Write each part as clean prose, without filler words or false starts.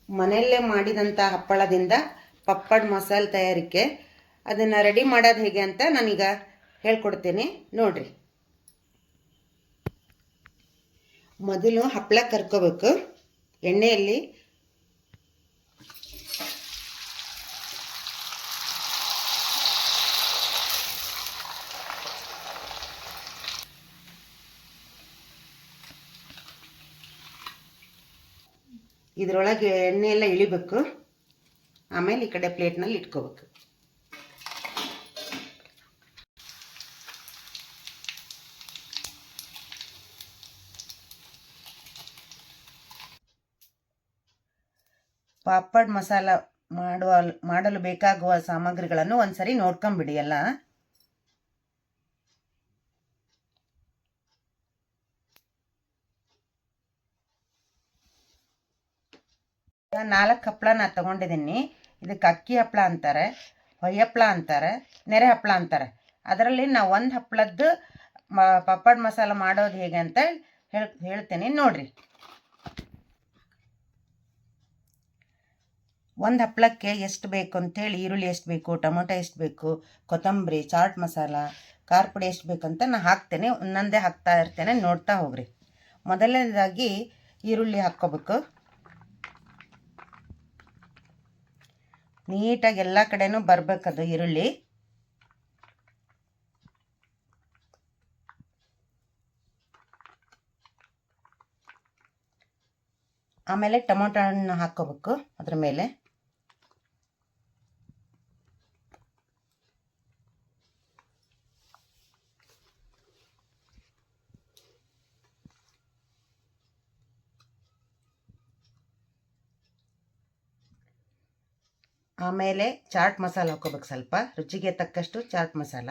ಮನೆಯಲ್ಲೇ ಮಾಡಿದಂಥ ಹಪ್ಪಳದಿಂದ ಪಪ್ಪಡ್ ಮಸಾಲೆ ತಯಾರಿಕೆ. ಅದನ್ನು ರೆಡಿ ಮಾಡೋದು ಹೇಗೆ ಅಂತ ನಾನೀಗ ಹೇಳ್ಕೊಡ್ತೀನಿ ನೋಡಿರಿ. ಮೊದಲು ಹಪ್ಪಳ ಕರ್ಕೋಬೇಕು. ಎಣ್ಣೆಯಲ್ಲಿ ಇದರೊಳಗೆ ಎಣ್ಣೆ ಎಲ್ಲ ಇಳಿಬೇಕು. ಆಮೇಲೆ ಈ ಕಡೆ ಪ್ಲೇಟ್ನಲ್ಲಿ ಇಟ್ಕೋಬೇಕು. ಪಾಪಡ್ ಮಸಾಲ ಮಾಡಲು ಬೇಕಾಗುವ ಸಾಮಗ್ರಿಗಳನ್ನು ಒಂದ್ಸರಿ ನೋಡ್ಕೊಂಬಿಡಿ ಎಲ್ಲ. ನಾಲ್ಕು ಹಪ್ಪಳ ನಾನು ತೊಗೊಂಡಿದ್ದೀನಿ. ಇದಕ್ಕೆ ಅಕ್ಕಿ ಹಪ್ಪಳ ಅಂತಾರೆ, ಹೊಯ್ಯ ಹಪ್ಪಳ ಅಂತಾರೆ, ನೆರೆ ಹಪ್ಪಳ ಅಂತಾರೆ. ಅದರಲ್ಲಿ ನಾವು ಒಂದು ಹಪ್ಪಳದ್ದು ಪಪ್ಪಡ್ ಮಸಾಲ ಮಾಡೋದು ಹೇಗೆ ಅಂತ ಹೇಳ್ತೀನಿ ನೋಡಿರಿ. ಒಂದು ಹಪ್ಪಳಕ್ಕೆ ಎಷ್ಟು ಬೇಕು ಅಂಥೇಳಿ, ಈರುಳ್ಳಿ ಎಷ್ಟು ಬೇಕು, ಟೊಮೊಟೊ ಎಷ್ಟು ಬೇಕು, ಕೊತ್ತಂಬರಿ, ಚಾಟ್ ಮಸಾಲ, ಖಾರ ಪುಡಿ ಎಷ್ಟು ಬೇಕಂತ ನಾನು ಹಾಕ್ತೇನೆ. ಒಂದೊಂದೇ ಹಾಕ್ತಾ ಇರ್ತೇನೆ, ನೋಡ್ತಾ ಹೋಗ್ರಿ. ಮೊದಲನೇದಾಗಿ ಈರುಳ್ಳಿ ಹಾಕ್ಕೋಬೇಕು. ನೀಟಾಗಿ ಎಲ್ಲ ಕಡೆನೂ ಬರಬೇಕದು ಈರುಳ್ಳಿ. ಆಮೇಲೆ ಟೊಮೊಟೊ ಹಣ್ಣು ಹಾಕ್ಕೋಬೇಕು ಅದ್ರ ಮೇಲೆ. ಆಮೇಲೆ ಚಾಟ್ ಮಸಾಲ ಹಾಕ್ಕೋಬೇಕು, ಸ್ವಲ್ಪ ರುಚಿಗೆ ತಕ್ಕಷ್ಟು ಚಾಟ್ ಮಸಾಲ.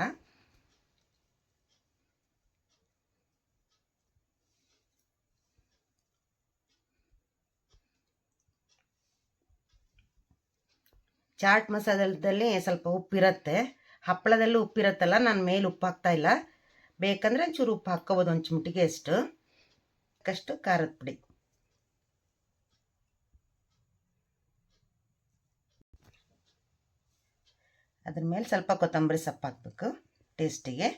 ಚಾಟ್ ಮಸಾಲದಲ್ಲಿ ಸ್ವಲ್ಪ ಉಪ್ಪಿರುತ್ತೆ, ಹಪ್ಪಳದಲ್ಲೂ ಉಪ್ಪಿರುತ್ತಲ್ಲ. ನಾನು ಮೇಲೆ ಉಪ್ಪು ಹಾಕ್ತಾ ಇಲ್ಲ. ಬೇಕಂದರೆ ಒಂಚೂರು ಉಪ್ಪು ಹಾಕ್ಕೋಬೋದು, ಒಂದು ಚಿಮಟಿಗೆ ಅಷ್ಟು ಖಾರದ ಪುಡಿ. ಅದ್ರ ಮೇಲೆ ಸ್ವಲ್ಪ ಕೊತ್ತಂಬರಿ ಸೊಪ್ಪು ಹಾಕಬೇಕು ಟೇಸ್ಟಿಗೆ.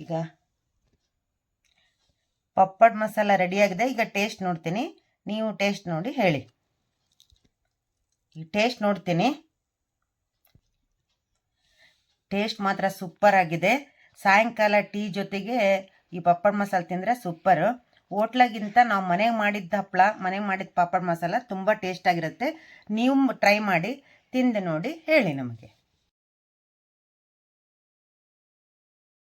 ಈಗ ಪಪ್ಪಡ್ ಮಸಾಲ ರೆಡಿಯಾಗಿದೆ. ಈಗ ಟೇಸ್ಟ್ ನೋಡ್ತೀನಿ, ನೀವು ಟೇಸ್ಟ್ ನೋಡಿ ಹೇಳಿ. ಈಗ ಟೇಸ್ಟ್ ನೋಡ್ತೀನಿ. ಟೇಸ್ಟ್ ಮಾತ್ರ ಸೂಪರ್ ಆಗಿದೆ. ಸಾಯಂಕಾಲ ಟೀ ಜೊತೆಗೆ ಈ ಪಪ್ಪಡ್ ಮಸಾಲ ತಿಂದರೆ ಸೂಪರು. ಹೋಟ್ಲಾಗಿಂತ ನಾವು ಮನೆಗೆ ಮಾಡಿದ್ದ ಹಪ್ಪಳ, ಮನೆಗೆ ಮಾಡಿದ ಪಾಪಡ್ ಮಸಾಲ ತುಂಬ ಟೇಸ್ಟಾಗಿರುತ್ತೆ. ನೀವು ಟ್ರೈ ಮಾಡಿ, ತಿಂದು ನೋಡಿ ಹೇಳಿ ನಮಗೆ.